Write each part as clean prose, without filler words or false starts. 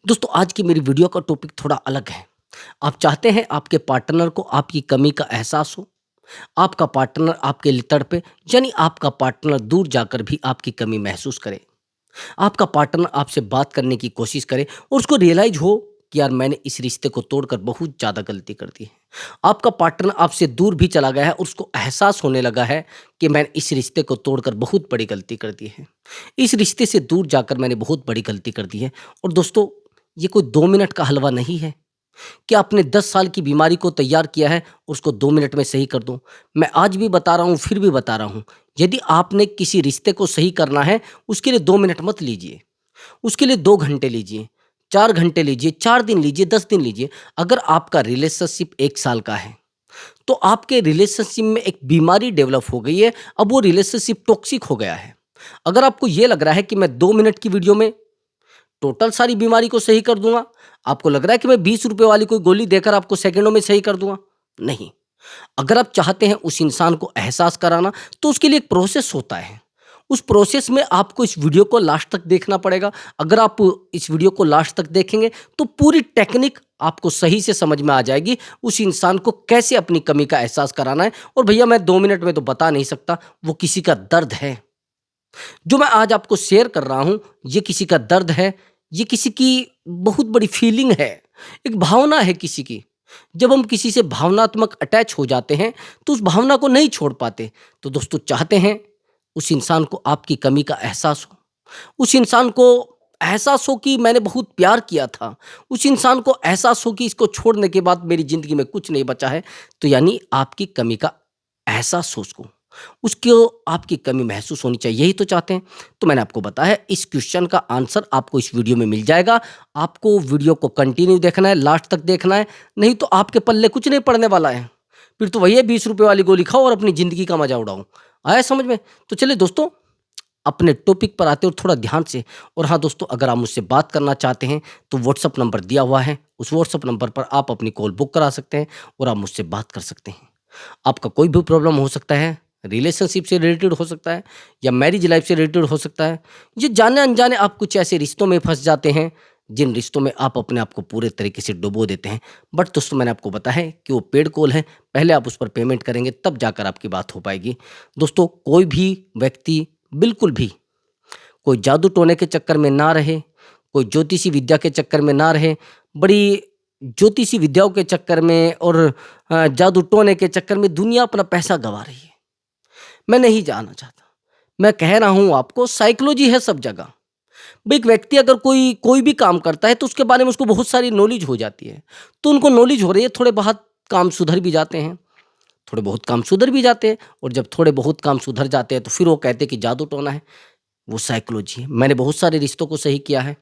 दोस्तों आज की मेरी वीडियो का टॉपिक थोड़ा अलग है। आप चाहते हैं आपके पार्टनर को आपकी कमी का एहसास हो, आपका पार्टनर आपके लिए तड़पे, यानी आपका पार्टनर दूर जाकर भी आपकी कमी महसूस करे। आपका पार्टनर आपसे बात करने की कोशिश करे और उसको रियलाइज़ हो कि यार मैंने इस रिश्ते को तोड़कर बहुत ज़्यादा गलती कर दी है। आपका पार्टनर आपसे दूर भी चला गया है और उसको एहसास होने लगा है कि मैंने इस रिश्ते को तोड़कर बहुत बड़ी गलती कर दी है। इस रिश्ते से दूर जाकर मैंने बहुत बड़ी गलती कर दी है। और दोस्तों, ये कोई 2 मिनट का हलवा नहीं है कि आपने 10 साल की बीमारी को तैयार किया है, उसको 2 मिनट में सही कर दूँ। मैं आज भी बता रहा हूँ, फिर भी बता रहा हूँ, यदि आपने किसी रिश्ते को सही करना है, उसके लिए 2 मिनट मत लीजिए, उसके लिए 2 घंटे लीजिए, 4 घंटे लीजिए, 4 दिन लीजिए, 10 दिन लीजिए। अगर आपका रिलेशनशिप 1 साल का है, तो आपके रिलेशनशिप में एक बीमारी डेवलप हो गई है, अब वो रिलेशनशिप टॉक्सिक हो गया है। अगर आपको ये लग रहा है कि मैं 2 मिनट की वीडियो में टोटल सारी बीमारी को सही कर दूँगा। आपको लग रहा है कि मैं ₹20 वाली कोई गोली देकर आपको सेकंडों में सही कर दूँगा। नहीं, अगर आप चाहते हैं उस इंसान को एहसास कराना, तो उसके लिए एक प्रोसेस होता है। उस प्रोसेस में आपको इस वीडियो को लास्ट तक देखना पड़ेगा। अगर आप इस वीडियो को लास्ट तक देखेंगे, तो पूरी टेक्निक आपको सही से समझ में आ जाएगी, उस इंसान को कैसे अपनी कमी का एहसास कराना है। और भैया मैं 2 मिनट में तो बता नहीं सकता, वो किसी का दर्द है। जो मैं आज आपको शेयर कर रहा हूँ, ये किसी का दर्द है, ये किसी की बहुत बड़ी फीलिंग है, एक भावना है किसी की। जब हम किसी से भावनात्मक अटैच हो जाते हैं, तो उस भावना को नहीं छोड़ पाते। तो दोस्तों, चाहते हैं उस इंसान को आपकी कमी का एहसास हो, उस इंसान को एहसास हो कि मैंने बहुत प्यार किया था, उस इंसान को एहसास हो कि इसको छोड़ने के बाद मेरी ज़िंदगी में कुछ नहीं बचा है, तो यानी आपकी कमी का एहसास हो उसको। उसको आपकी कमी महसूस होनी चाहिए, यही तो चाहते हैं। तो मैंने आपको बताया है, इस क्वेश्चन का आंसर आपको इस वीडियो में मिल जाएगा। आपको वीडियो को कंटिन्यू देखना है, लास्ट तक देखना है, नहीं तो आपके पल्ले कुछ नहीं पड़ने वाला है। फिर तो वही है, ₹20 वाली गोली खाओ और अपनी ज़िंदगी का मज़ा उड़ाओ। आया समझ में? तो चलिए दोस्तों, अपने टॉपिक पर आते हैं और थोड़ा ध्यान से। और हाँ दोस्तों, अगर आप मुझसे बात करना चाहते हैं, तो व्हाट्सएप नंबर दिया हुआ है, उस व्हाट्सएप नंबर पर आप अपनी कॉल बुक करा सकते हैं और आप मुझसे बात कर सकते हैं। आपका कोई भी प्रॉब्लम हो सकता है, रिलेशनशिप से रिलेटेड हो सकता है या मैरिज लाइफ से रिलेटेड हो सकता है। ये जाने अनजाने आप कुछ ऐसे रिश्तों में फंस जाते हैं, जिन रिश्तों में आप अपने आप को पूरे तरीके से डुबो देते हैं। बट दोस्तों, मैंने आपको बताया है कि वो पेड कॉल है, पहले आप उस पर पेमेंट करेंगे, तब जाकर आपकी बात हो पाएगी। दोस्तों, कोई भी व्यक्ति बिल्कुल भी कोई जादू टोने के चक्कर में ना रहे, कोई ज्योतिषी विद्या के चक्कर में ना रहे, बड़ी ज्योतिषी विद्याओं के चक्कर में और जादू टोने के चक्कर में दुनिया अपना पैसा गँवा रही है। मैं नहीं जाना चाहता। मैं कह रहा हूँ आपको, साइकोलॉजी है सब जगह। भई एक व्यक्ति अगर कोई कोई भी काम करता है, तो उसके बारे में उसको बहुत सारी नॉलेज हो जाती है। तो उनको नॉलेज हो रही है, थोड़े बहुत काम सुधर भी जाते हैं, थोड़े बहुत काम सुधर भी जाते हैं। और जब थोड़े बहुत काम सुधर जाते हैं, तो फिर वो कहते हैं कि जादू टोना है। वो साइकोलॉजी है। मैंने बहुत सारे रिश्तों को सही किया है,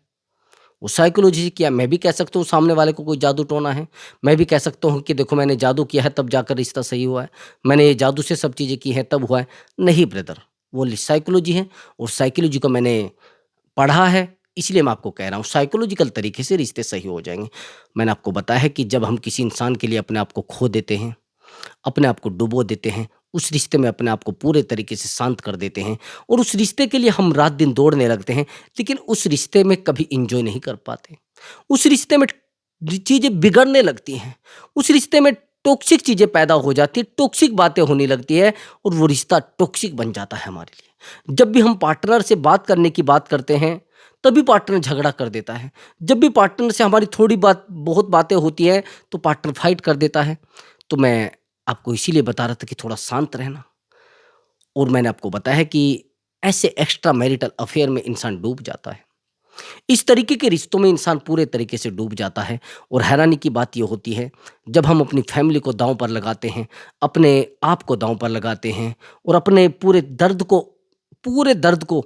वो साइकोलॉजी से किया। मैं भी कह सकता हूँ सामने वाले को कोई जादू टोना है। मैं भी कह सकता हूँ कि देखो मैंने जादू किया है, तब जाकर रिश्ता सही हुआ है। मैंने ये जादू से सब चीज़ें की हैं, तब हुआ है। नहीं ब्रदर, वो साइकोलॉजी है और साइकोलॉजी को मैंने पढ़ा है, इसलिए मैं आपको कह रहा हूँ साइकोलॉजिकल तरीके से रिश्ते सही हो जाएँगे। मैंने आपको बताया है कि जब हम किसी इंसान के लिए अपने आप को खो देते हैं, अपने आप को डुबो देते हैं, उस रिश्ते में अपने आप को पूरे तरीके से शांत कर देते हैं और उस रिश्ते के लिए हम रात दिन दौड़ने लगते हैं, लेकिन उस रिश्ते में कभी एंजॉय नहीं कर पाते। उस रिश्ते में चीज़ें बिगड़ने लगती हैं, उस रिश्ते में टॉक्सिक चीज़ें पैदा हो जाती हैं, टॉक्सिक बातें होने लगती है और वो रिश्ता टॉक्सिक बन जाता है हमारे लिए। जब भी हम पार्टनर से बात करने की बात करते हैं, तभी पार्टनर झगड़ा कर देता है। जब भी पार्टनर से हमारी थोड़ी बात बहुत बातें होती हैं, तो पार्टनर फाइट कर देता है। तो मैं आपको इसीलिए बता रहा था कि थोड़ा शांत रहना। और मैंने आपको बताया है कि ऐसे एक्स्ट्रा मैरिटल अफेयर में इंसान डूब जाता है। इस तरीके के रिश्तों में इंसान पूरे तरीके से डूब जाता है। और हैरानी की बात ये होती है, जब हम अपनी फैमिली को दांव पर लगाते हैं, अपने आप को दांव पर लगाते हैं और अपने पूरे दर्द को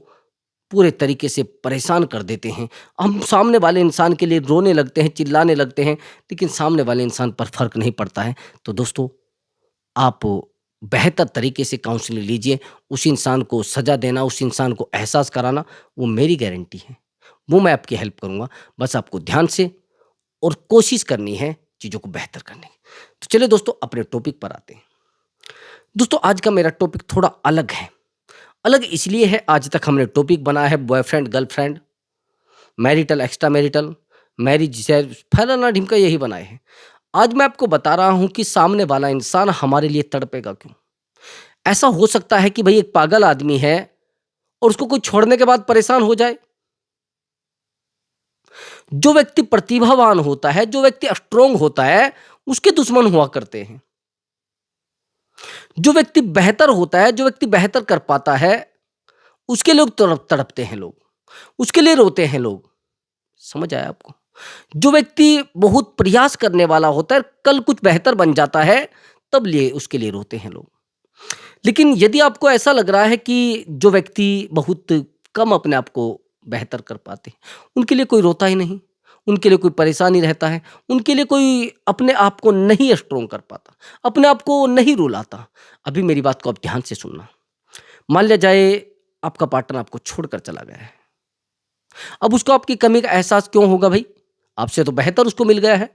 पूरे तरीके से परेशान कर देते हैं। हम सामने वाले इंसान के लिए रोने लगते हैं, चिल्लाने लगते हैं, लेकिन सामने वाले इंसान पर फ़र्क नहीं पड़ता है। तो दोस्तों, आप बेहतर तरीके से काउंसलिंग लीजिए। उस इंसान को सज़ा देना, उस इंसान को एहसास कराना, वो मेरी गारंटी है। वो मैं आपकी हेल्प करूँगा। बस आपको ध्यान से और कोशिश करनी है चीज़ों को बेहतर करने की। तो चलिए दोस्तों, अपने टॉपिक पर आते हैं। दोस्तों, आज का मेरा टॉपिक थोड़ा अलग है। अलग इसलिए है, आज तक हमने टॉपिक बनाया है boyfriend, girlfriend, marital, extra marital, marriage से फलाना ढिमका यही बनाए हैं। आज मैं आपको बता रहा हूँ कि सामने वाला इंसान हमारे लिए तड़पेगा क्यों? ऐसा हो सकता है कि भई एक पागल आदमी है और उसको कोई छोड़ने के बाद परेशान हो जाए। जो व्यक्ति प्रतिभावान होता है, जो व्यक्ति स्ट्रॉन्ग होता है, उसके दुश्मन हुआ करते हैं। जो व्यक्ति बेहतर होता है, जो व्यक्ति बेहतर कर पाता है, उसके लोग तड़पते हैं लोग, उसके लिए रोते हैं लोग। समझ आया आपको? जो व्यक्ति बहुत प्रयास करने वाला होता है, कल कुछ बेहतर बन जाता है, तब लिए उसके लिए रोते हैं लोग। लेकिन यदि आपको ऐसा लग रहा है कि जो व्यक्ति बहुत कम अपने आप को बेहतर कर पाते हैं, उनके लिए कोई रोता ही नहीं, उनके लिए कोई परेशान ही रहता है, उनके लिए कोई अपने आप को नहीं स्ट्रॉन्ग कर पाता, अपने आप को नहीं रुलाता। अभी मेरी बात को आप ध्यान से सुनना। मान लिया जाए आपका पार्टनर आपको छोड़कर चला गया है। अब उसको आपकी कमी का एहसास क्यों होगा भाई? आपसे तो बेहतर उसको मिल गया है।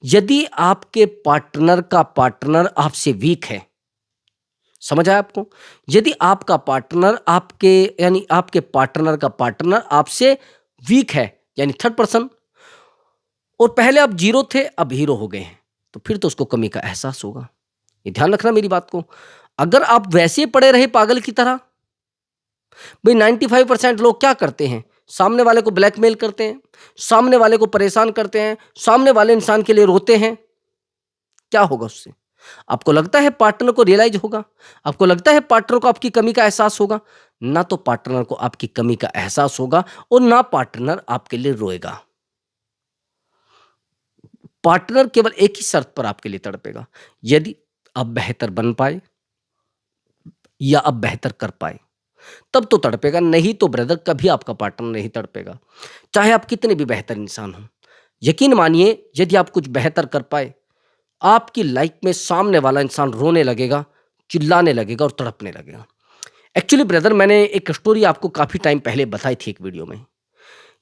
यदि आपके पार्टनर का पार्टनर आपसे वीक है, समझ आया आपको? यदि आपका पार्टनर आपके यानी आपके पार्टनर का पार्टनर आपसे वीक है, यानी थर्ड पर्सन, और पहले आप जीरो थे, अब हीरो हो गए हैं, तो फिर तो उसको कमी का एहसास होगा। ये ध्यान रखना मेरी बात को। अगर आप वैसे पड़े रहे पागल की तरह, भाई 95% लोग क्या करते हैं? सामने वाले को ब्लैकमेल करते हैं, सामने वाले को परेशान करते हैं, सामने वाले इंसान के लिए रोते हैं। क्या होगा उससे? आपको लगता है पार्टनर को रियलाइज होगा? आपको लगता है पार्टनर को आपकी कमी का एहसास होगा? ना तो पार्टनर को आपकी कमी का एहसास होगा और ना पार्टनर आपके लिए रोएगा। पार्टनर केवल एक ही शर्त पर आपके लिए तड़पेगा, यदि आप बेहतर बन पाए या आप बेहतर कर पाए, तब तो तड़पेगा। नहीं तो ब्रदर कभी आपका पार्टनर नहीं तड़पेगा, चाहे आप कितने भी बेहतर इंसान हो। यकीन मानिए, यदि आप कुछ बेहतर कर पाए, आपकी लाइफ में सामने वाला इंसान रोने लगेगा, चिल्लाने लगेगा और तड़पने लगेगा। एक्चुअली ब्रदर, मैंने एक स्टोरी आपको काफ़ी टाइम पहले बताई थी एक वीडियो में।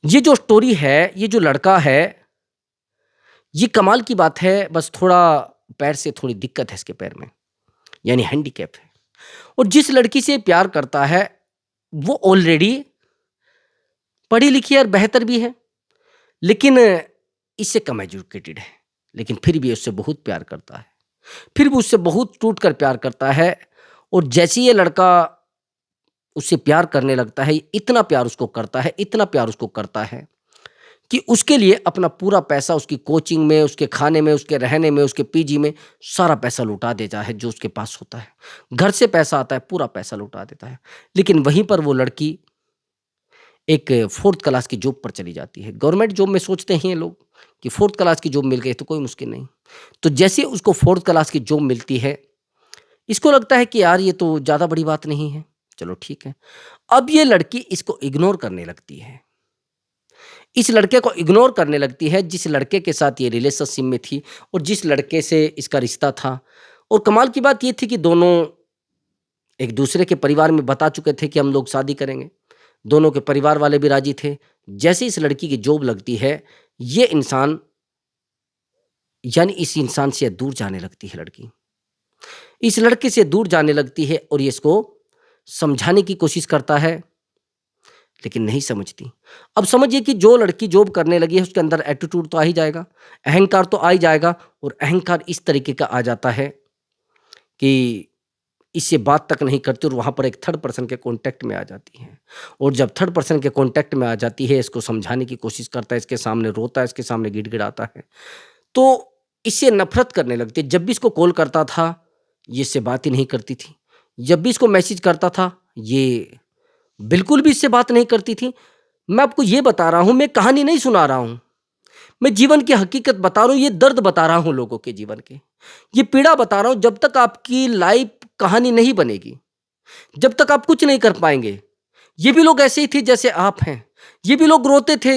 ये जो स्टोरी है, ये जो लड़का है, ये कमाल की बात है, बस थोड़ा पैर से थोड़ी दिक्कत है इसके पैर में, यानी हैंडीकैप है। और जिस लड़की से प्यार करता है, वो ऑलरेडी पढ़ी लिखी और बेहतर भी है, लेकिन इससे कम एजुकेटेड है, लेकिन फिर भी उससे बहुत प्यार करता है, फिर भी उससे बहुत टूट कर प्यार करता है। और जैसे ही ये लड़का उससे प्यार करने लगता है, इतना प्यार उसको करता है, इतना प्यार उसको करता है कि उसके लिए अपना पूरा पैसा उसकी कोचिंग में, उसके खाने में, उसके रहने में, उसके पीजी में सारा पैसा लुटा देता है जो उसके पास होता है। घर से पैसा आता है, पूरा पैसा लुटा देता है। लेकिन वहीं पर वो लड़की एक फोर्थ क्लास की जॉब पर चली जाती है। गवर्नमेंट जॉब में सोचते हैं ये लोग कि फोर्थ क्लास की जॉब मिल गई तो कोई मुश्किल नहीं। तो जैसे उसको फोर्थ क्लास की जॉब मिलती है, इसको लगता है कि यार ये तो ज़्यादा बड़ी बात नहीं है, चलो ठीक है। अब ये लड़की इसको इग्नोर करने लगती है, इस लड़के को इग्नोर करने लगती है जिस लड़के के साथ ये रिलेशनशिप में थी और जिस लड़के से इसका रिश्ता था। और कमाल की बात ये थी कि दोनों एक दूसरे के परिवार में बता चुके थे कि हम लोग शादी करेंगे, दोनों के परिवार वाले भी राजी थे। जैसे इस लड़की की जॉब लगती है, ये इंसान यानी इस इंसान से दूर जाने लगती है लड़की, इस लड़के से दूर जाने लगती है और ये इसको समझाने की कोशिश करता है, लेकिन नहीं समझती। अब समझिए कि जो लड़की जॉब करने लगी है उसके अंदर एटीट्यूड तो आ ही जाएगा, अहंकार तो आ ही जाएगा, और अहंकार इस तरीके का आ जाता है कि इससे बात तक नहीं करती और वहाँ पर एक थर्ड पर्सन के कॉन्टैक्ट में आ जाती है। और जब थर्ड पर्सन के कॉन्टैक्ट में आ जाती है, इसको समझाने की कोशिश करता है, इसके सामने रोता है, इसके सामने गिड़गिड़ाता है, तो इससे नफरत करने लगती है। जब भी इसको कॉल करता था, ये इससे बात ही नहीं करती थी। जब भी इसको मैसेज करता था, ये बिल्कुल भी इससे बात नहीं करती थी। मैं आपको ये बता रहा हूँ, मैं कहानी नहीं सुना रहा हूँ, मैं जीवन की हकीकत बता रहा हूँ, ये दर्द बता रहा हूँ लोगों के जीवन के, ये पीड़ा बता रहा हूँ। जब तक आपकी लाइफ कहानी नहीं बनेगी, जब तक आप कुछ नहीं कर पाएंगे, ये भी लोग ऐसे ही थे जैसे आप हैं, ये भी लोग रोते थे,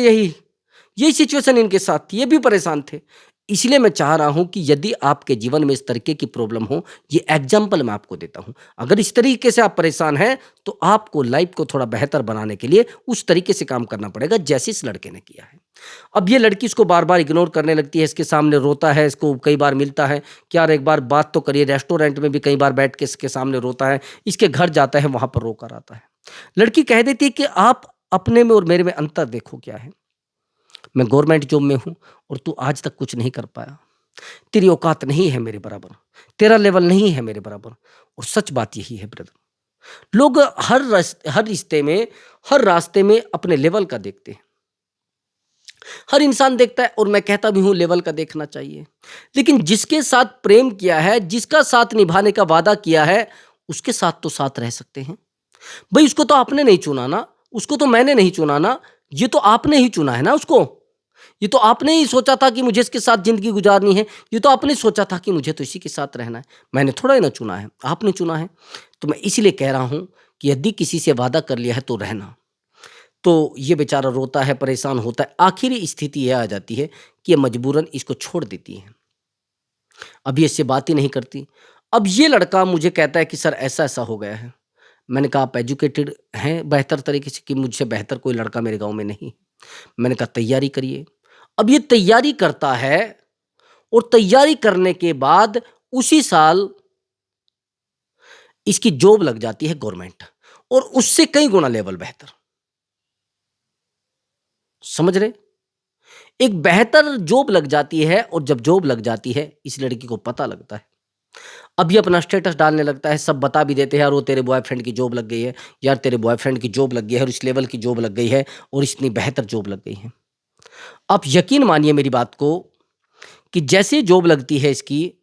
यही सिचुएशन इनके साथ थी, ये भी परेशान थे। इसलिए मैं चाह रहा हूं कि यदि आपके जीवन में इस तरीके की प्रॉब्लम हो, ये एग्जाम्पल मैं आपको देता हूं, अगर इस तरीके से आप परेशान हैं तो आपको लाइफ को थोड़ा बेहतर बनाने के लिए उस तरीके से काम करना पड़ेगा जैसे इस लड़के ने किया है। अब ये लड़की इसको बार बार इग्नोर करने लगती है, इसके सामने रोता है, इसको कई बार मिलता है कि यार एक बार बात तो करिए, रेस्टोरेंट में भी कई बार बैठ के इसके सामने रोता है, इसके घर जाता है, वहां पर रोकर आता है। लड़की कह देती है कि आप अपने में और मेरे में अंतर देखो क्या है, मैं गवर्नमेंट जॉब में हूँ और तू आज तक कुछ नहीं कर पाया। तेरी औकात नहीं है मेरे बराबर, तेरा लेवल नहीं है मेरे बराबर। और सच बात यही है ब्रदर, लोग हर रिश्ते में, हर रास्ते में अपने लेवल का देखते हैं। हर इंसान देखता है और मैं कहता भी हूं लेवल का देखना चाहिए, लेकिन जिसके साथ प्रेम किया है, जिसका साथ निभाने का वादा किया है, उसके साथ तो साथ रह सकते हैं। भाई उसको तो आपने नहीं चुना ना, उसको तो मैंने नहीं चुना ना, ये तो आपने ही चुना है ना उसको। ये तो आपने ही सोचा था कि मुझे इसके साथ जिंदगी गुजारनी है, ये तो आपने सोचा था कि मुझे तो इसी के साथ रहना है। मैंने थोड़ा ही ना चुना है, आपने चुना है। तो मैं इसलिए कह रहा हूं कि यदि किसी से वादा कर लिया है तो रहना। तो ये बेचारा रोता है, परेशान होता है, आखिरी स्थिति यह आ जाती है कि ये मजबूरन इसको छोड़ देती है। अब ये इससे बात ही नहीं करती। अब ये लड़का मुझे कहता है कि सर ऐसा-ऐसा हो गया है। मैंने कहा आप एजुकेटेड हैं बेहतर तरीके से, कि मुझसे बेहतर कोई लड़का मेरे गाँव में नहीं। मैंने कहा तैयारी करिए। अब ये तैयारी करता है और तैयारी करने के बाद उसी साल इसकी जॉब लग जाती है गवर्नमेंट, और उससे कई गुना लेवल बेहतर। समझ रहे? एक बेहतर जॉब लग जाती है, और जब जॉब लग जाती है इस लड़की को पता लगता है। अब ये अपना स्टेटस डालने लगता है, सब बता भी देते हैं, यार वो तेरे बॉयफ्रेंड की जॉब लग गई है, यार तेरे बॉयफ्रेंड की जॉब लग गई है, और इस लेवल की जॉब लग गई है, और इतनी बेहतर जॉब लग गई है। आप यकीन मानिए मेरी बात को कि जैसे जॉब लगती है इसकी,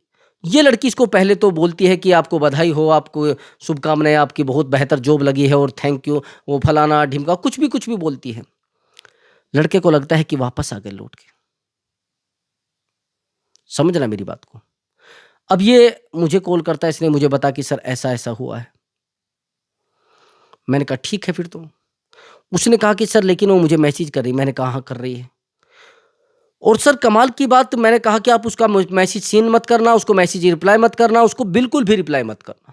ये लड़की इसको पहले तो बोलती है कि आपको बधाई हो, आपको शुभकामनाएं, आपकी बहुत बेहतर जॉब लगी है और थैंक यू, वो फलाना ढिमका कुछ भी बोलती है। लड़के को लगता है कि वापस आ गए लौट के। समझना मेरी बात को। अब ये मुझे कॉल करता है, इसने मुझे बता कि सर ऐसा-ऐसा हुआ है। मैंने कहा ठीक है फिर तो। उसने कहा कि सर लेकिन वो मुझे मैसेज कर रही। मैंने कहा हाँ कर रही है। और सर कमाल की बात, मैंने कहा कि आप उसका मैसेज सीन मत करना, उसको मैसेज रिप्लाई मत करना, उसको बिल्कुल भी रिप्लाई मत करना।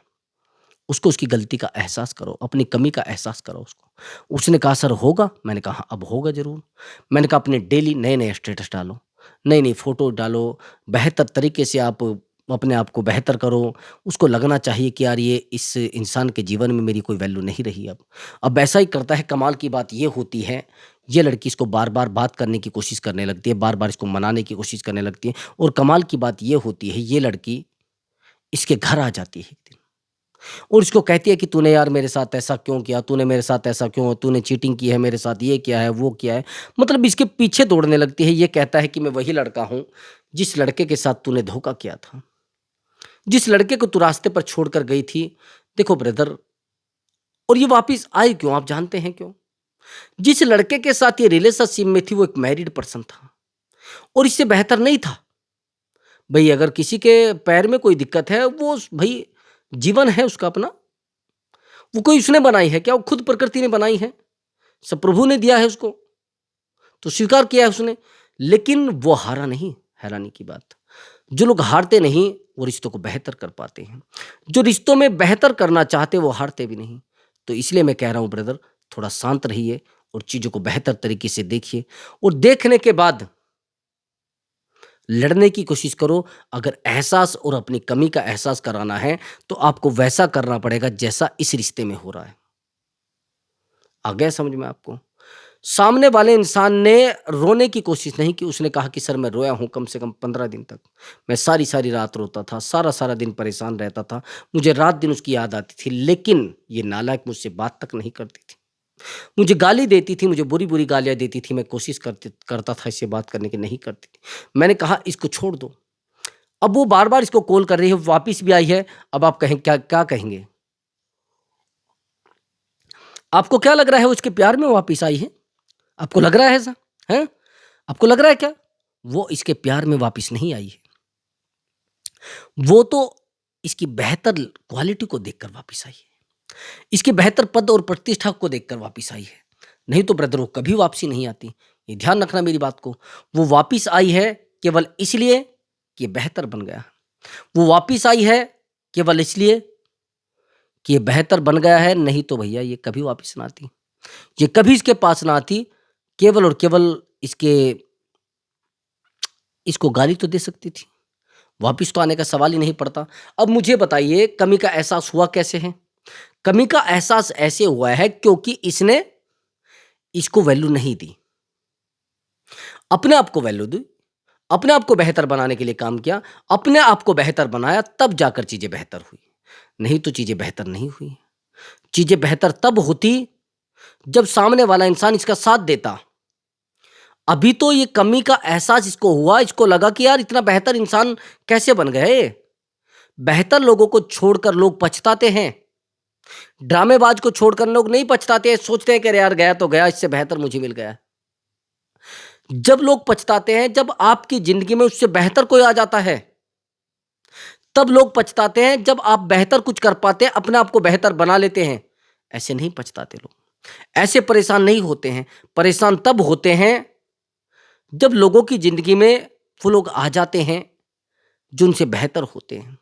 उसको उसकी गलती का एहसास करो, अपनी कमी का एहसास करो उसको। उसने कहा सर होगा? मैंने कहा हाँ अब होगा ज़रूर। मैंने कहा अपने डेली नए-नए स्टेटस डालो, नई-नई फ़ोटो डालो, बेहतर तरीके से आप अपने आप को बेहतर करो। उसको लगना चाहिए कि यार ये इस इंसान के जीवन में मेरी कोई वैल्यू नहीं रही अब। अब ऐसा ही करता है। कमाल की बात ये होती है, ये लड़की इसको बार-बार बात करने की कोशिश करने लगती है, बार-बार इसको मनाने की कोशिश करने लगती है, और कमाल की बात ये होती है, ये लड़की इसके घर आ जाती है एक दिन। और इसको कहती है कि तूने यार मेरे साथ ऐसा क्यों किया? तूने मेरे साथ ऐसा क्यों? तूने चीटिंग की है मेरे साथ, ये किया है, वो किया है। मतलब इसके पीछे दौड़ने लगती है। ये कहता है कि मैं वही लड़का हूँ, जिस लड़के के साथ तूने धोखा किया था। जिस लड़के को तू रास्ते पर छोड़कर गई थी। देखो ब्रदर, और ये वापिस आई क्यों, आप जानते हैं क्यों? जिस लड़के के साथ ये रिलेशनशिप में थी वो एक मैरिड पर्सन था, और इससे बेहतर नहीं था। भई अगर किसी के पैर में कोई दिक्कत है, वो भई जीवन है उसका अपना। वो कोई उसने बनाई है क्या? वो खुद प्रकृति ने बनाई है। सब प्रभु ने दिया है उसको, तो स्वीकार किया है उसने। लेकिन वो हारा नहीं, हैरानी की बात। जो लोग हारते नहीं, वो रिश्तों को बेहतर कर पाते हैं। जो रिश्तों में बेहतर करना चाहते, वो हारते भी नहीं। तो इसलिए मैं कह रहा हूँ ब्रदर, थोड़ा शांत रहिए और चीज़ों को बेहतर तरीके से देखिए, और देखने के बाद लड़ने की कोशिश करो। अगर एहसास और अपनी कमी का एहसास कराना है, तो आपको वैसा करना पड़ेगा जैसा इस रिश्ते में हो रहा है। आ गया समझ में आपको? सामने वाले इंसान ने रोने की कोशिश नहीं की। उसने कहा कि सर मैं रोया हूँ कम से कम 15 दिन तक। मैं सारी-सारी रात रोता था, सारा-सारा दिन परेशान रहता था। मुझे रात-दिन उसकी याद आती थी, लेकिन ये नालायक मुझसे बात तक नहीं करती थी। मुझे गाली देती थी, मुझे बुरी-बुरी गालियाँ देती थी। मैं कोशिश करता था इससे बात करने की, नहीं करती थी। मैंने कहा इसको छोड़ दो। अब वो बार-बार इसको कॉल कर रही है, वापिस भी आई है। अब आप कहें क्या क्या कहेंगे? आपको क्या लग रहा है वो इसके प्यार में वापिस आई है? आपको लग रहा है ऐसा? हैं? आपको लग रहा है क्या? वो इसके प्यार में वापिस नहीं आई है। वो तो इसकी बेहतर क्वालिटी को देखकर वापिस आई है। इसके बेहतर पद और प्रतिष्ठा को देखकर वापिस आई है। नहीं तो ब्रदर वो कभी वापसी नहीं आती। ये ध्यान रखना मेरी बात को। वो वापिस आई है केवल इसलिए कि ये बेहतर बन गया। वो वापिस आई है केवल इसलिए कि ये बेहतर बन गया है, नहीं तो भैया ये कभी वापिस ना आती। ये कभी इसके पास ना आती। केवल और केवल इसको गाली तो दे सकती थी। वापिस तो आने का सवाल ही नहीं पड़ता। अब मुझे बताइए कमी का एहसास हुआ कैसे है? कमी का एहसास ऐसे हुआ है क्योंकि इसने इसको वैल्यू नहीं दी। अपने आप को वैल्यू दी, अपने आप को बेहतर बनाने के लिए काम किया, अपने आप को बेहतर बनाया, तब जाकर चीज़ें बेहतर हुई। नहीं तो चीज़ें बेहतर नहीं हुई। चीज़ें बेहतर तब होती जब सामने वाला इंसान इसका साथ देता। अभी तो ये कमी का एहसास इसको हुआ, इसको लगा कि यार इतना बेहतर इंसान कैसे बन गए? बेहतर लोगों को छोड़कर लोग पछताते हैं। ड्रामेबाज को छोड़कर लोग नहीं पछताते हैं, सोचते हैं कि अरे यार गया तो गया, इससे बेहतर मुझे मिल गया। जब लोग पछताते हैं, जब आपकी ज़िंदगी में उससे बेहतर कोई आ जाता है, तब लोग पछताते हैं। जब आप बेहतर कुछ कर पाते हैं, अपने आप को बेहतर बना लेते हैं, ऐसे नहीं पछताते लोग, ऐसे परेशान नहीं होते हैं। परेशान तब होते हैं जब लोगों की ज़िंदगी में वो लोग आ जाते हैं जो उनसे बेहतर होते हैं।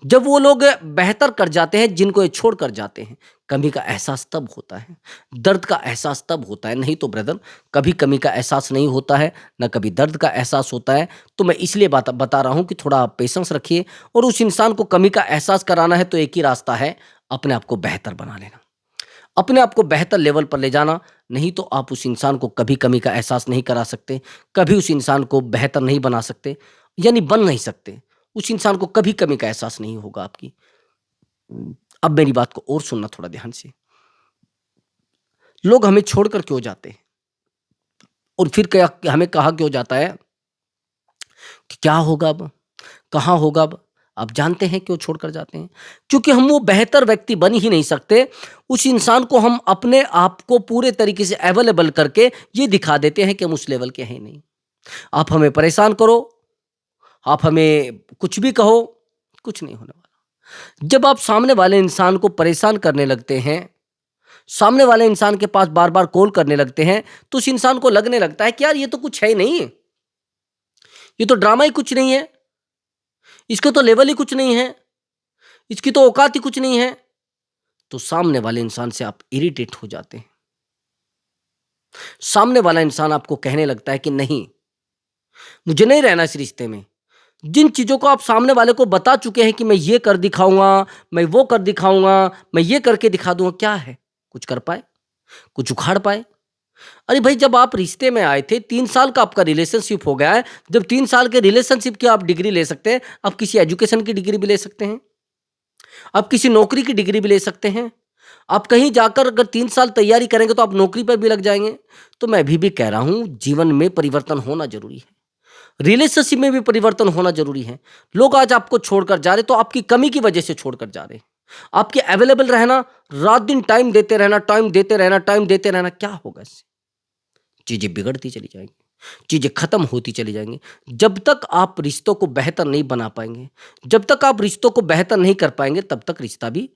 जब वो लोग बेहतर कर जाते हैं जिनको ये छोड़ कर जाते हैं, कमी का एहसास तब होता है, दर्द का एहसास तब होता है। नहीं तो ब्रदर, कभी कमी का एहसास नहीं होता है, ना कभी दर्द का एहसास होता है। तो मैं इसलिए बता रहा हूँ कि थोड़ा आप पेशेंस रखिए, और उस इंसान को कमी का एहसास कराना है तो एक ही रास्ता है, अपने आप को बेहतर बना लेना, अपने आप को बेहतर लेवल पर ले जाना। नहीं तो आप उस इंसान को कभी कमी का एहसास नहीं करा सकते, कभी उस इंसान को बेहतर नहीं बना सकते, यानी बन नहीं सकते। उस इंसान को कभी कमी का एहसास नहीं होगा आपकी। अब मेरी बात को और सुनना थोड़ा ध्यान से। लोग हमें छोड़कर क्यों जाते हैं, और फिर क्या हमें कहा क्यों जाता है कि क्या होगा अब, कहाँ होगा अब? आप जानते हैं क्यों छोड़कर जाते हैं? क्योंकि हम वो बेहतर व्यक्ति बन ही नहीं सकते। उस इंसान को हम अपने आप को पूरे तरीके से अवेलेबल करके ये दिखा देते हैं कि हम उस लेवल के हैं नहीं। आप हमें परेशान करो, आप हमें कुछ भी कहो, कुछ नहीं होने वाला। जब आप सामने वाले इंसान को परेशान करने लगते हैं, सामने वाले इंसान के पास बार-बार कॉल करने लगते हैं, तो उस इंसान को लगने लगता है कि यार ये तो कुछ है ही नहीं, ये तो ड्रामा ही कुछ नहीं है, इसका तो लेवल ही कुछ नहीं है, इसकी तो औकात ही कुछ नहीं है। तो सामने वाले इंसान से आप इरिटेट हो जाते हैं। सामने वाला इंसान आपको कहने लगता है कि नहीं, मुझे नहीं रहना इस रिश्ते में। जिन चीज़ों को आप सामने वाले को बता चुके हैं कि मैं ये कर दिखाऊँगा, मैं वो कर दिखाऊँगा, मैं ये करके दिखा दूँगा, क्या है? कुछ कर पाए? कुछ उखाड़ पाए? अरे भाई, जब आप रिश्ते में आए थे, 3 साल का आपका रिलेशनशिप हो गया है। जब 3 साल के रिलेशनशिप की आप डिग्री ले सकते हैं, आप किसी एजुकेशन की डिग्री भी ले सकते हैं, आप किसी नौकरी की डिग्री भी ले सकते हैं। आप कहीं जाकर अगर 3 साल तैयारी करेंगे तो आप नौकरी पर भी लग जाएँगे। तो मैं अभी भी कह रहा हूँ, जीवन में परिवर्तन होना ज़रूरी है। रिलेशनशिप में भी परिवर्तन होना ज़रूरी है। लोग आज आपको छोड़कर जा रहे तो आपकी कमी की वजह से छोड़कर जा रहे हैं। आपके अवेलेबल रहना, रात-दिन टाइम देते रहना, टाइम देते रहना, टाइम देते रहना, क्या होगा इससे? चीज़ें बिगड़ती चली जाएँगी, चीज़ें खत्म होती चली जाएँगी। जब तक आप रिश्तों को बेहतर नहीं बना पाएँगे, जब तक आप रिश्तों को बेहतर नहीं कर पाएँगे, तब तक रिश्ता भी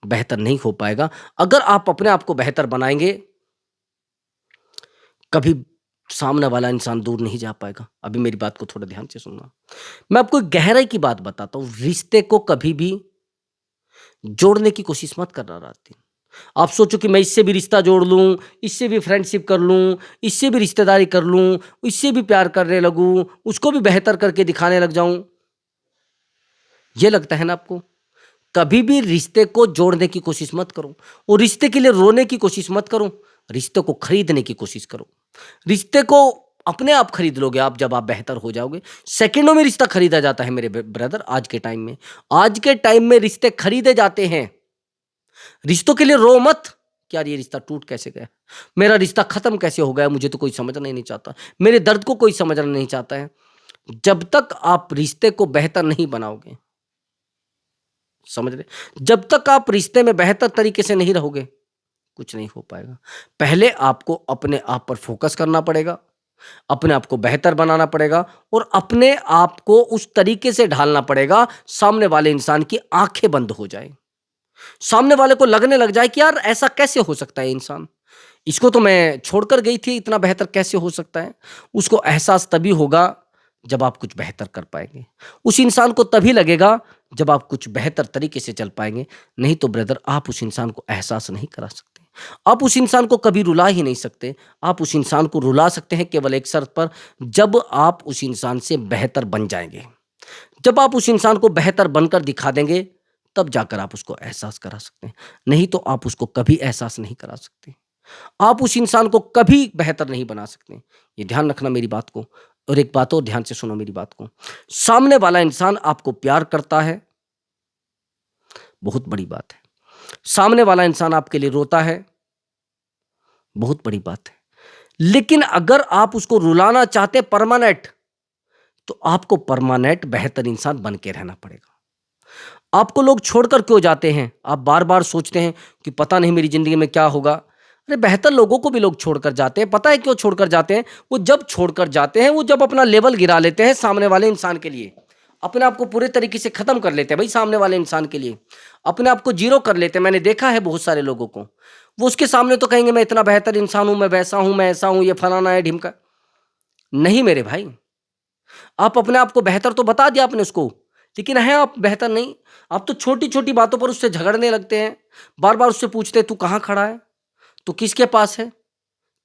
बेहतर नहीं हो पाएगा। अगर आप अपने आप को बेहतर बनाएँगे, कभी सामने वाला इंसान दूर नहीं जा पाएगा। अभी मेरी बात को थोड़ा ध्यान से सुनना। मैं आपको एक गहराई की बात बताता हूँ, रिश्ते को कभी भी जोड़ने की कोशिश मत करना रात-दिन। आप सोचो कि मैं इससे भी रिश्ता जोड़ लूँ, इससे भी फ्रेंडशिप कर लूँ, इससे भी रिश्तेदारी कर लूँ, इससे भी प्यार करने लगूँ, उसको भी बेहतर करके दिखाने लग जाऊँ। ये लगता है ना आपको? कभी भी रिश्ते को जोड़ने की कोशिश मत करो, और रिश्ते के लिए रोने की कोशिश मत करो। रिश्ते को खरीदने की कोशिश करो। रिश्ते को अपने आप खरीद लोगे आप, जब आप बेहतर हो जाओगे। सेकंडों में रिश्ता खरीदा जाता है मेरे ब्रदर। आज के टाइम में, आज के टाइम में रिश्ते खरीदे जाते हैं। रिश्तों के लिए रो मत कि यार ये रिश्ता टूट कैसे गया, मेरा रिश्ता खत्म कैसे हो गया, मुझे तो कोई समझना ही नहीं चाहता, मेरे दर्द को कोई समझना नहीं चाहता है। जब तक आप रिश्ते को बेहतर नहीं बनाओगे, समझ रहे, जब तक आप रिश्ते में बेहतर तरीके से नहीं रहोगे, कुछ नहीं हो पाएगा। पहले आपको अपने आप पर फोकस करना पड़ेगा, अपने आप को बेहतर बनाना पड़ेगा, और अपने आप को उस तरीके से ढालना पड़ेगा सामने वाले इंसान की आंखें बंद हो जाए, सामने वाले को लगने लग जाए कि यार ऐसा कैसे हो सकता है इंसान, इसको तो मैं छोड़कर गई थी, इतना बेहतर कैसे हो सकता है। उसको एहसास तभी होगा जब आप कुछ बेहतर कर पाएंगे। उस इंसान को तभी लगेगा जब आप कुछ बेहतर तरीके से चल पाएंगे। नहीं तो ब्रदर, आप उस इंसान को एहसास नहीं करा सकते। आप उस इंसान को कभी रुला ही नहीं सकते। आप उस इंसान को रुला सकते हैं केवल एक शर्त पर, जब आप उस इंसान से बेहतर बन जाएंगे। जब आप उस इंसान को बेहतर बनकर दिखा देंगे, तब जाकर आप उसको एहसास करा सकते हैं। नहीं तो आप उसको कभी एहसास नहीं करा सकते। आप उस इंसान को कभी बेहतर नहीं बना सकते। ये ध्यान रखना मेरी बात को। और एक बात और ध्यान से सुनो मेरी बात को। सामने वाला इंसान आपको प्यार करता है, बहुत बड़ी बात है। सामने वाला इंसान आपके लिए रोता है, बहुत बड़ी बात है। लेकिन अगर आप उसको रुलाना चाहते हैं परमानेंट, तो आपको परमानेंट बेहतर इंसान बन के रहना पड़ेगा। आपको लोग छोड़कर क्यों जाते हैं? आप बार-बार सोचते हैं कि पता नहीं मेरी ज़िंदगी में क्या होगा? अरे बेहतर लोगों को भी लोग छोड़कर जाते हैं। पता है क्यों छोड़कर जाते हैं? वो जब छोड़कर जाते हैं, वो जब अपना लेवल गिरा लेते हैं सामने वाले इंसान के लिए। अपने आप को पूरे तरीके से ख़त्म कर लेते हैं भाई सामने वाले इंसान के लिए। अपने आप को ज़ीरो कर लेते हैं। मैंने देखा है बहुत सारे लोगों को। वो उसके सामने तो कहेंगे मैं इतना बेहतर इंसान हूँ, मैं वैसा हूँ, मैं ऐसा हूँ, ये फलाना है, ढिमका। नहीं मेरे भाई। आप अपने आप को बेहतर तो बता दिया आपने उसको, लेकिन हैं आप बेहतर नहीं। आप तो छोटी-छोटी बातों पर उससे झगड़ने लगते हैं। बार-बार उससे पूछते हैं, "तू कहाँ खड़ा है? तू किसके पास है?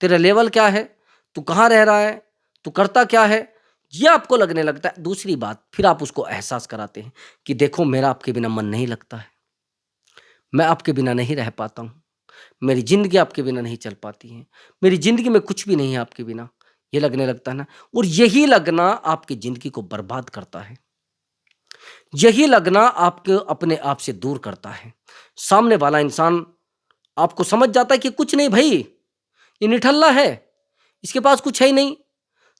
तेरा लेवल क्या है? तू कहाँ रह रहा है? तू करता क्या है?" ये आपको लगने लगता है। दूसरी बात, फिर आप उसको एहसास कराते हैं कि देखो मेरा आपके बिना मन नहीं लगता है। मैं आपके बिना नहीं रह पाता हूँ। मेरी ज़िंदगी आपके बिना नहीं चल पाती है। मेरी ज़िंदगी में कुछ भी नहीं है आपके बिना। ये लगने लगता है ना, और यही लगना आपकी ज़िंदगी को बर्बाद करता है। यही लगना आपको अपने आप से दूर करता है। सामने वाला इंसान आपको समझ जाता है कि कुछ नहीं भई, ये निठल्ला है, इसके पास कुछ है ही नहीं।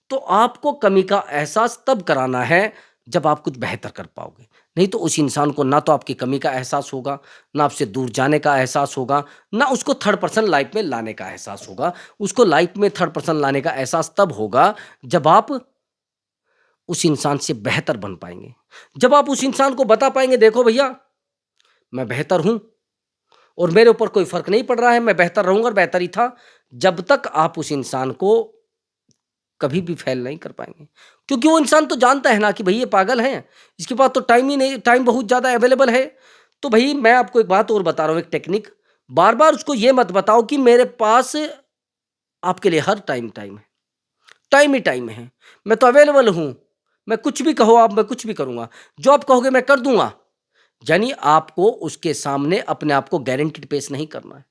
तो आपको कमी का एहसास तब कराना है जब आप कुछ बेहतर कर पाओगे। नहीं तो उस इंसान को ना तो आपकी कमी का एहसास होगा, ना आपसे दूर जाने का एहसास होगा, ना उसको थर्ड पर्सन लाइफ़ में लाने का एहसास होगा। उसको लाइफ़ में थर्ड पर्सन लाने का एहसास तब होगा जब आप उस इंसान से बेहतर बन पाएँगे। जब आप उस इंसान को बता पाएँगे देखो भैया, मैं बेहतर हूँ और मेरे ऊपर कोई फ़र्क नहीं पड़ रहा है, मैं बेहतर रहूँगा और बेहतर ही था। जब तक आप उस इंसान को कभी भी फ़ेल नहीं कर पाएँगे। क्योंकि वो इंसान तो जानता है ना कि भई ये पागल है, इसके पास तो टाइम ही नहीं, टाइम बहुत ज़्यादा अवेलेबल है। तो भई मैं आपको एक बात और बता रहा हूँ, एक टेक्निक, बार-बार उसको ये मत बताओ कि मेरे पास आपके लिए हर टाइम टाइम है। टाइम ही टाइम है। मैं तो अवेलेबल हूँ। मैं कुछ भी कहो आप, मैं कुछ भी करूँगा। जो आप कहोगे मैं कर दूँगा। यानी आपको उसके सामने अपने आप को गारंटीड पेश नहीं करना है।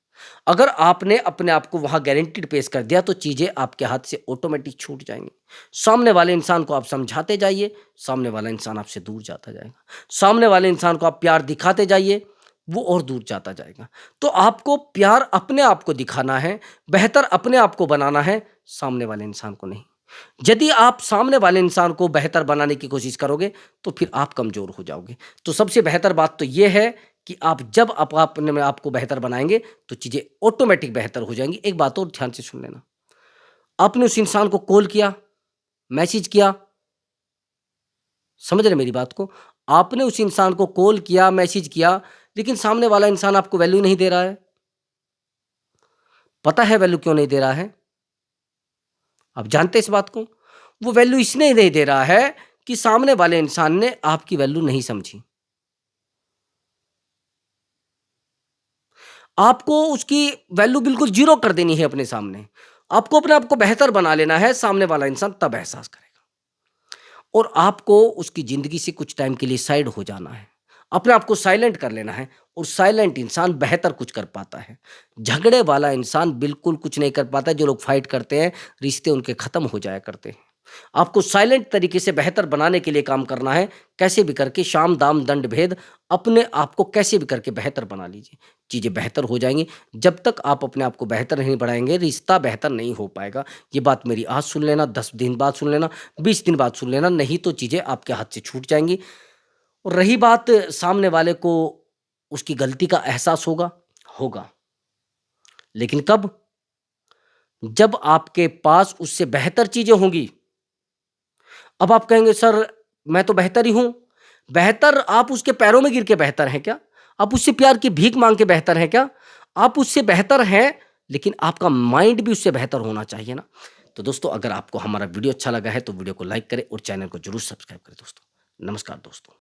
अगर आपने अपने आप को वहाँ गारंटीड पेश कर दिया तो चीज़ें आपके हाथ से ऑटोमेटिक छूट जाएँगी। सामने वाले इंसान को आप समझाते जाइए, सामने वाला इंसान आपसे दूर जाता जाएगा। सामने वाले इंसान को आप प्यार दिखाते जाइए, वो और दूर जाता जाएगा। तो आपको प्यार अपने आप को दिखाना है, बेहतर अपने आप को बनाना है, सामने वाले इंसान को नहीं। यदि आप सामने वाले इंसान को बेहतर बनाने की कोशिश करोगे, तो फिर आप कमज़ोर हो जाओगे। तो सबसे बेहतर बात तो ये है कि आप जब अपने में आपको बेहतर बनाएँगे, तो चीज़ें ऑटोमैटिक बेहतर हो जाएँगी। एक बात और ध्यान से सुन लेना, आपने उस इंसान को कॉल किया, मैसेज किया, समझ रहे हैं मेरी बात को? आपने उस इंसान को कॉल किया, मैसेज किया, लेकिन सामने वाला इंसान आपको वैल्यू नहीं दे रहा है। पता है वैल्यू क्यों नहीं दे रहा है? आप जानते हैं इस बात को? वो वैल्यू इसलिए नहीं दे रहा है कि सामने वाले इंसान ने आपकी वैल्यू नहीं समझी। आपको उसकी वैल्यू बिल्कुल ज़ीरो कर देनी है अपने सामने। आपको अपने आप को बेहतर बना लेना है, सामने वाला इंसान तब एहसास करेगा। और आपको उसकी ज़िंदगी से कुछ टाइम के लिए साइड हो जाना है। अपने आप को साइलेंट कर लेना है, और साइलेंट इंसान बेहतर कुछ कर पाता है। झगड़े वाला इंसान बिल्कुल कुछ नहीं कर पाता है। जो लोग फाइट करते हैं, रिश्ते उनके ख़त्म हो जाया करते हैं। आपको साइलेंट तरीके से बेहतर बनाने के लिए काम करना है। कैसे भी करके साम, दाम, दंड, भेद, अपने आप को कैसे भी करके बेहतर बना लीजिए। चीज़ें बेहतर हो जाएँगी। जब तक आप अपने आप को बेहतर नहीं बनाएँगे, रिश्ता बेहतर नहीं हो पाएगा। ये बात मेरी आज सुन लेना, 10 दिन बाद सुन लेना, 20 दिन बाद सुन लेना, नहीं तो चीज़ें आपके हाथ से छूट जाएँगी। और रही बात सामने वाले को उसकी गलती का एहसास होगा, होगा। लेकिन कब? जब आपके पास उससे बेहतर चीज़ें होंगी। अब आप कहेंगे सर मैं तो बेहतर ही हूँ। बेहतर आप उसके पैरों में गिर के बेहतर हैं क्या? आप उससे प्यार की भीख माँग के बेहतर हैं क्या? आप उससे बेहतर हैं, लेकिन आपका माइंड भी उससे बेहतर होना चाहिए ना। तो दोस्तों अगर आपको हमारा वीडियो अच्छा लगा है तो वीडियो को लाइक करें और चैनल को ज़रूर सब्सक्राइब करें दोस्तों। नमस्कार दोस्तों।